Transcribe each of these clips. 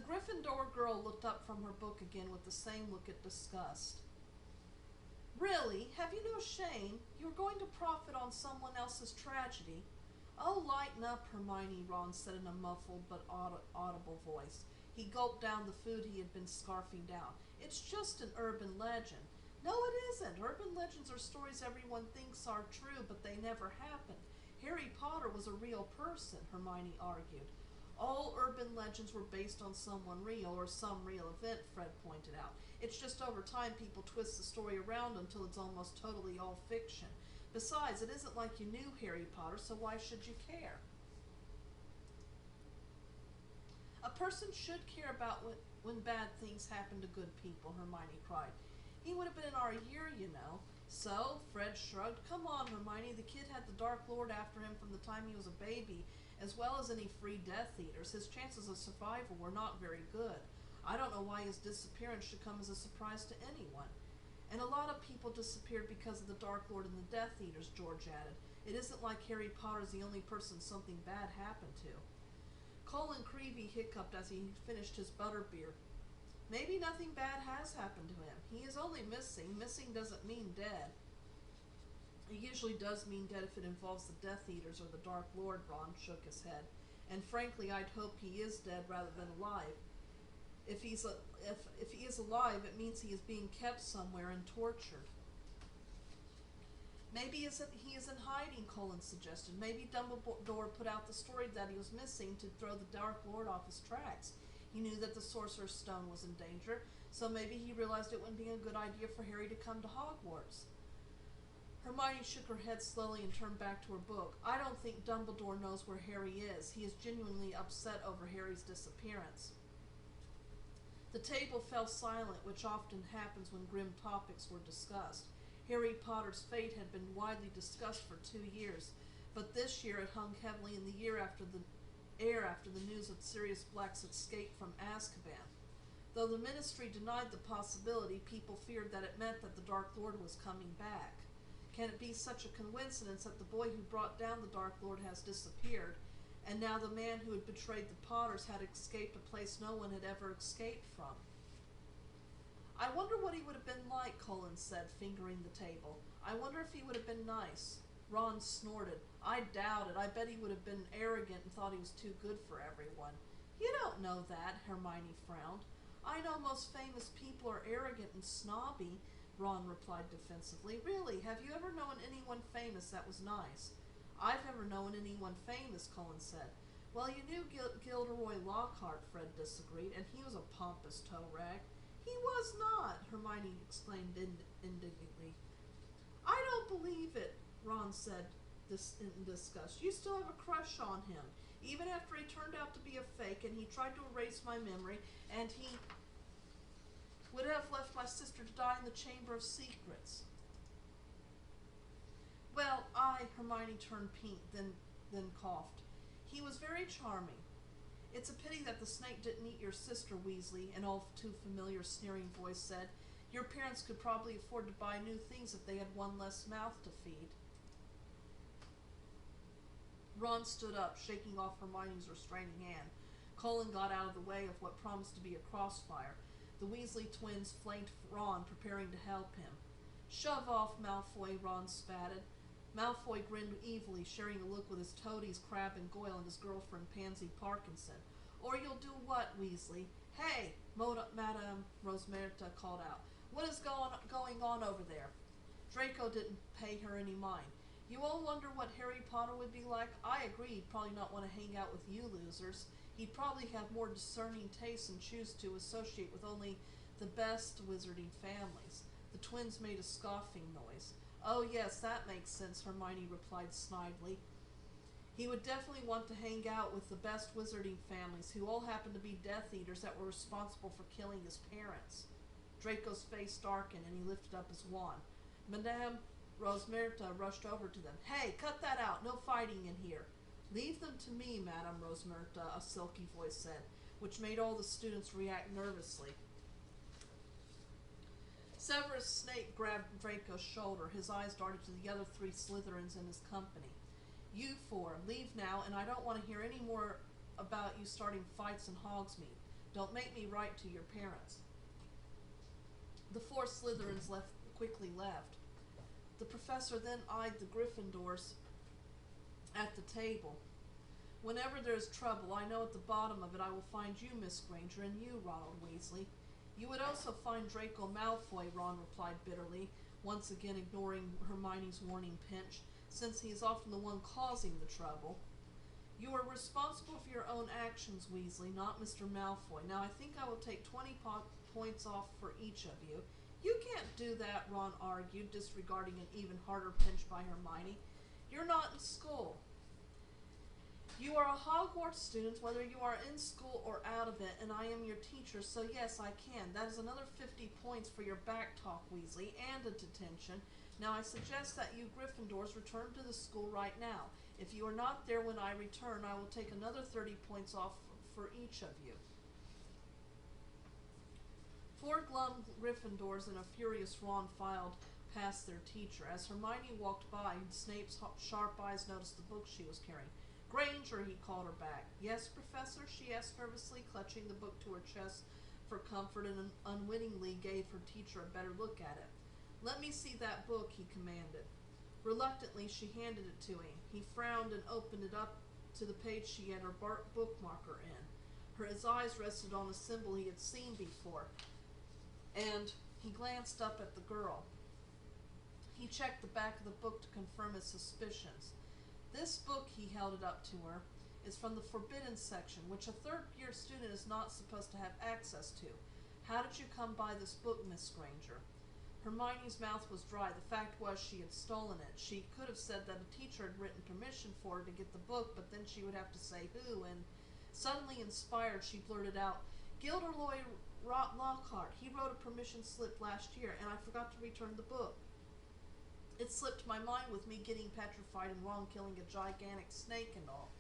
Gryffindor girl looked up from her book again with the same look of disgust. Really? Have you no shame? You're going to profit on someone else's tragedy. Oh, lighten up, Hermione, Ron said in a muffled but audible voice. He gulped down the food he had been scarfing down. It's just an urban legend. No, it isn't. Urban legends are stories everyone thinks are true, but they never happened. Harry Potter was a real person, Hermione argued. All urban legends were based on someone real or some real event, Fred pointed out. It's just over time people twist the story around until it's almost totally all fiction. Besides, it isn't like you knew Harry Potter, so why should you care? A person should care about when bad things happen to good people, Hermione cried. He would have been in our year, you know. So, Fred shrugged. Come on, Hermione, the kid had the Dark Lord after him from the time he was a baby, as well as any free Death Eaters. His chances of survival were not very good. I don't know why his disappearance should come as a surprise to anyone. And a lot of people disappeared because of the Dark Lord and the Death Eaters, George added. It isn't like Harry Potter's the only person something bad happened to. Colin Creevey hiccuped as he finished his butterbeer. Maybe nothing bad has happened to him. He is only missing. Missing doesn't mean dead. It usually does mean dead if it involves the Death Eaters or the Dark Lord, Ron shook his head. And frankly, I'd hope he is dead rather than alive. If he is alive, it means he is being kept somewhere and tortured. Maybe he is in hiding, Colin suggested. Maybe Dumbledore put out the story that he was missing to throw the Dark Lord off his tracks. He knew that the Sorcerer's Stone was in danger, so maybe he realized it wouldn't be a good idea for Harry to come to Hogwarts. Hermione shook her head slowly and turned back to her book. I don't think Dumbledore knows where Harry is. He is genuinely upset over Harry's disappearance. The table fell silent, which often happens when grim topics were discussed. Harry Potter's fate had been widely discussed for 2 years, but this year it hung heavily in the air after the news of Sirius Black's escape from Azkaban. Though the Ministry denied the possibility, people feared that it meant that the Dark Lord was coming back. Can it be such a coincidence that the boy who brought down the Dark Lord has disappeared, and now the man who had betrayed the Potters had escaped a place no one had ever escaped from? I wonder what he would have been like, Colin said, fingering the table. I wonder if he would have been nice. Ron snorted. I doubt it. I bet he would have been arrogant and thought he was too good for everyone. You don't know that, Hermione frowned. I know most famous people are arrogant and snobby, Ron replied defensively. Really, have you ever known anyone famous that was nice? I've never known anyone famous, Colin said. Well, you knew Gilderoy Lockhart, Fred disagreed, and he was a pompous toe-rag. He was not, Hermione exclaimed indignantly. I don't believe it, Ron said in disgust. You still have a crush on him, even after he turned out to be a fake and he tried to erase my memory and he would have left my sister to die in the Chamber of Secrets. Well, Hermione turned pink, then coughed. He was very charming. It's a pity that the snake didn't eat your sister, Weasley, an all too familiar sneering voice said. Your parents could probably afford to buy new things if they had one less mouth to feed. Ron stood up, shaking off Hermione's restraining hand. Colin got out of the way of what promised to be a crossfire. The Weasley twins flanked Ron, preparing to help him. Shove off, Malfoy, Ron spatted. Malfoy grinned evilly, sharing a look with his toadies Crabbe and Goyle and his girlfriend Pansy Parkinson. Or you'll do what, Weasley? Hey, Madame Rosmerta called out. What is going on over there? Draco didn't pay her any mind. You all wonder what Harry Potter would be like? I agree, he'd probably not want to hang out with you losers. He'd probably have more discerning tastes and choose to associate with only the best wizarding families. The twins made a scoffing noise. Oh yes, that makes sense, Hermione replied snidely. He would definitely want to hang out with the best wizarding families, who all happened to be Death Eaters that were responsible for killing his parents. Draco's face darkened, and he lifted up his wand. Madame Rosmerta rushed over to them. Hey, cut that out! No fighting in here! Leave them to me, Madame Rosmerta, a silky voice said, which made all the students react nervously. Severus Snape grabbed Draco's shoulder. His eyes darted to the other 3 Slytherins in his company. You 4, leave now, and I don't want to hear any more about you starting fights in Hogsmeade. Don't make me write to your parents." The four Slytherins quickly left. The professor then eyed the Gryffindors at the table. "Whenever there is trouble, I know at the bottom of it I will find you, Miss Granger, and you, Ronald Weasley." "You would also find Draco Malfoy," Ron replied bitterly, once again ignoring Hermione's warning pinch, "since he is often the one causing the trouble." "You are responsible for your own actions, Weasley, not Mr. Malfoy. Now I think I will take 20 points off for each of you." "You can't do that," Ron argued, disregarding an even harder pinch by Hermione. "You're not in school. You are a Hogwarts student, whether you are in school or out of it, and I am your teacher, so yes, I can. That is another 50 points for your back talk, Weasley, and a detention. Now I suggest that you Gryffindors return to the school right now. If you are not there when I return, I will take another 30 points off for each of you." Four glum Gryffindors and a furious Ron filed past their teacher. As Hermione walked by, Snape's sharp eyes noticed the book she was carrying. "Granger," he called her back. "Yes, Professor?" she asked nervously, clutching the book to her chest for comfort, and unwittingly gave her teacher a better look at it. "Let me see that book," he commanded. Reluctantly, she handed it to him. He frowned and opened it up to the page she had her bookmarker in. His eyes rested on a symbol he had seen before, and he glanced up at the girl. He checked the back of the book to confirm his suspicions. "This book," he held it up to her, "is from the Forbidden section, which a third-year student is not supposed to have access to. How did you come by this book, Miss Granger?" Hermione's mouth was dry. The fact was she had stolen it. She could have said that a teacher had written permission for her to get the book, but then she would have to say who, and suddenly inspired, she blurted out, "Gilderoy Lockhart. He wrote a permission slip last year, and I forgot to return the book. It slipped my mind with me getting petrified and Ron killing a gigantic snake and all."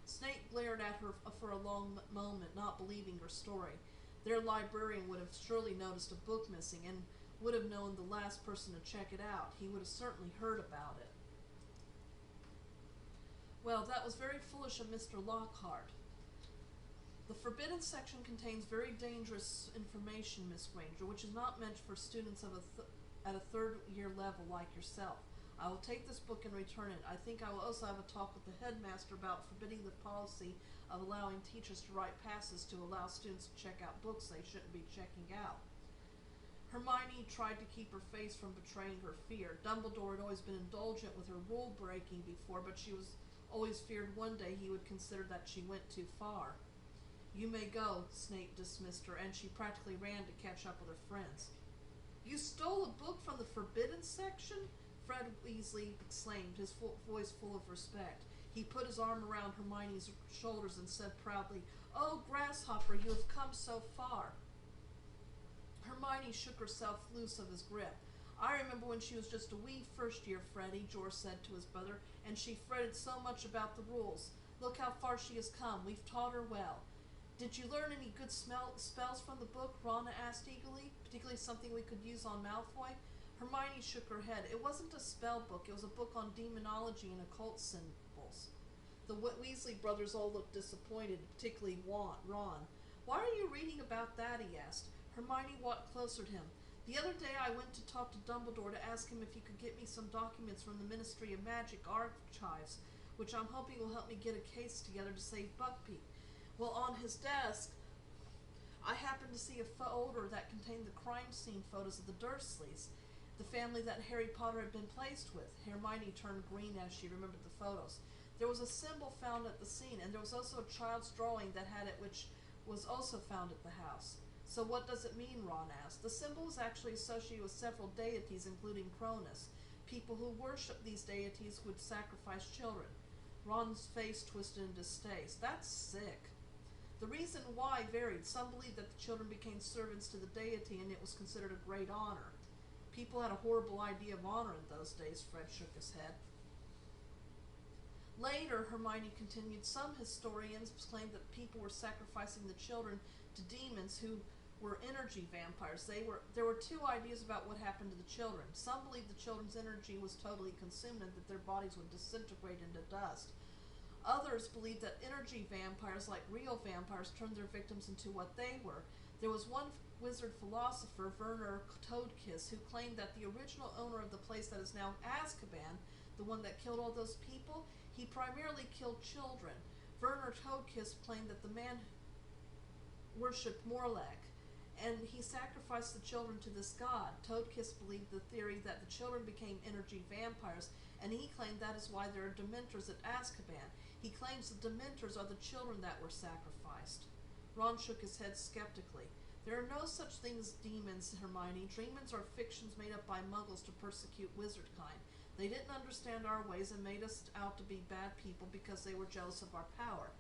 Snape glared at her for a long moment, not believing her story. Their librarian would have surely noticed a book missing, and would have known the last person to check it out. He would have certainly heard about it. "Well, that was very foolish of Mr. Lockhart. The Forbidden section contains very dangerous information, Miss Granger, which is not meant for students of at a third-year level like yourself. I will take this book and return it. I think I will also have a talk with the headmaster about forbidding the policy of allowing teachers to write passes to allow students to check out books they shouldn't be checking out." Hermione tried to keep her face from betraying her fear. Dumbledore had always been indulgent with her rule-breaking before, but she was always feared one day he would consider that she went too far. "You may go," Snape dismissed her, and she practically ran to catch up with her friends. "You stole a book from the Forbidden section?" Fred Weasley exclaimed, his voice full of respect. He put his arm around Hermione's shoulders and said proudly, "Oh, Grasshopper, you have come so far." Hermione shook herself loose of his grip. "I remember when she was just a wee first-year Freddy," George said to his brother, "and she fretted so much about the rules. Look how far she has come. We've taught her well." "Did you learn any good spells from the book?" Ron asked eagerly, "particularly something we could use on Malfoy?" Hermione shook her head. "It wasn't a spell book. It was a book on demonology and occult symbols." The Weasley brothers all looked disappointed, particularly Ron. "Why are you reading about that?" he asked. Hermione walked closer to him. "The other day I went to talk to Dumbledore to ask him if he could get me some documents from the Ministry of Magic archives, which I'm hoping will help me get a case together to save Buckbeak. Well, on his desk, I happened to see a folder that contained the crime scene photos of the Dursleys, the family that Harry Potter had been placed with." Hermione turned green as she remembered the photos. "There was a symbol found at the scene, and there was also a child's drawing that had it, which was also found at the house." "So what does it mean?" Ron asked. "The symbol is actually associated with several deities, including Cronus. People who worship these deities would sacrifice children." Ron's face twisted in distaste. "That's sick." "The reason why varied. Some believed that the children became servants to the deity, and it was considered a great honor." "People had a horrible idea of honor in those days," Fred shook his head. Later, Hermione continued, "some historians claimed that people were sacrificing the children to demons who were energy vampires. There were two ideas about what happened to the children. Some believed the children's energy was totally consumed and that their bodies would disintegrate into dust. Others believed that energy vampires, like real vampires, turned their victims into what they were. There was one wizard philosopher, Werner Toadkiss, who claimed that the original owner of the place that is now Azkaban, the one that killed all those people, he primarily killed children. Werner Toadkiss claimed that the man worshipped Morlach, and he sacrificed the children to this god. Toadkiss believed the theory that the children became energy vampires, and he claimed that is why there are Dementors at Azkaban. He claims the Dementors are the children that were sacrificed. Ron shook his head skeptically. There are no such things as demons, Hermione. Demons are fictions made up by muggles to persecute wizard kind. They didn't understand our ways and made us out to be bad people because they were jealous of our power.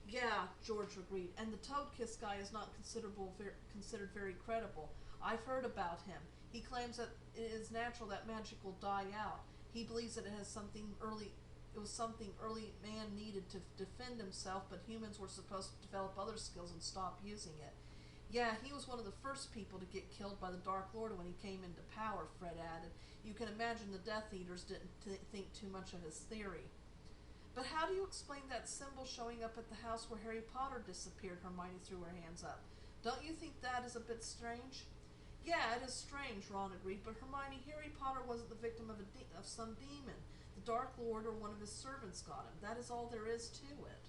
Yeah, George agreed, and the Toadkiss guy is not considered very credible. I've heard about him. He claims that it is natural that magic will die out. He believes that it was something early man needed to defend himself, but humans were supposed to develop other skills and stop using it. Yeah, he was one of the first people to get killed by the Dark Lord when he came into power, Fred added. You can imagine the Death Eaters didn't think too much of his theory. But how do you explain that symbol showing up at the house where Harry Potter disappeared? Hermione threw her hands up. Don't you think that is a bit strange? Yeah, it is strange, Ron agreed, but Hermione, Harry Potter wasn't the victim of some demon. The Dark Lord or one of his servants got him. That is all there is to it.